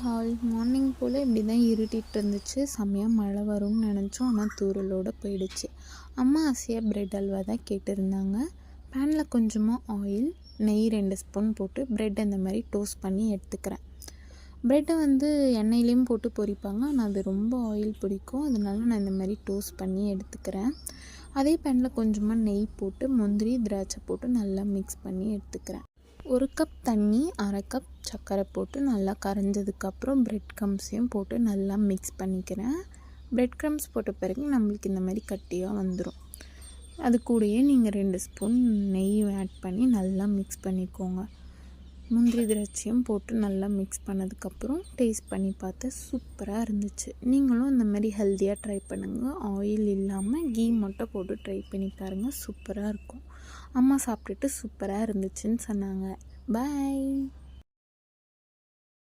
Hall morning போல் இப்படி தான் இருட்டிகிட்டு இருந்துச்சு. செம்மையாக மழை வரும்னு நினச்சோம், ஆனால் தூறலோடு போயிடுச்சு. அம்மா ஆசையாக ப்ரெட் அல்வா தான் கேட்டிருந்தாங்க. பேனில் கொஞ்சமாக ஆயில், நெய் 2 ஸ்பூன் போட்டு ப்ரெட் இந்த மாதிரி டோஸ்ட் பண்ணி எடுத்துக்கிறேன். ப்ரெட்டை எண்ணெயிலையும் போட்டு பொரிப்பாங்க, ஆனால் அது ரொம்ப ஆயில் பிடிக்கும், அதனால நான் இந்த மாதிரி டோஸ்ட் பண்ணி எடுத்துக்கிறேன். அதே பேனில் கொஞ்சமாக நெய் போட்டு முந்திரி திராட்சை போட்டு நல்லா மிக்ஸ் பண்ணி எடுத்துக்கிறேன். 1 கப் தண்ணி, 1/2 கப் சர்க்கரை போட்டு நல்லா கரைஞ்சதுக்கப்புறம் ப்ரெட் க்ரம்ஸையும் போட்டு நல்லா மிக்ஸ் பண்ணிக்கிறேன். ப்ரெட் க்ரம்ஸ் போட்ட பிறகு நம்மளுக்கு இந்த மாதிரி கட்டியாக வந்துடும். அது கூடயே நீங்கள் 2 ஸ்பூன் நெய் ஆட் பண்ணி நல்லா மிக்ஸ் பண்ணிக்கோங்க. முந்திரி திராட்சையும் போட்டு நல்லா மிக்ஸ் பண்ணதுக்கப்புறம் டேஸ்ட் பண்ணி பார்த்தா சூப்பராக இருந்துச்சு. நீங்களும் இந்த மாதிரி ஹெல்த்தியாக ட்ரை பண்ணுங்கள். ஆயில் இல்லாமல் கீ மட்டும் போட்டு ட்ரை பண்ணி பாருங்கள், சூப்பராக இருக்கும். அம்மா சாப்பிட்டுட்டு சூப்பராக இருந்துச்சுன்னு சொன்னாங்க. பாய்.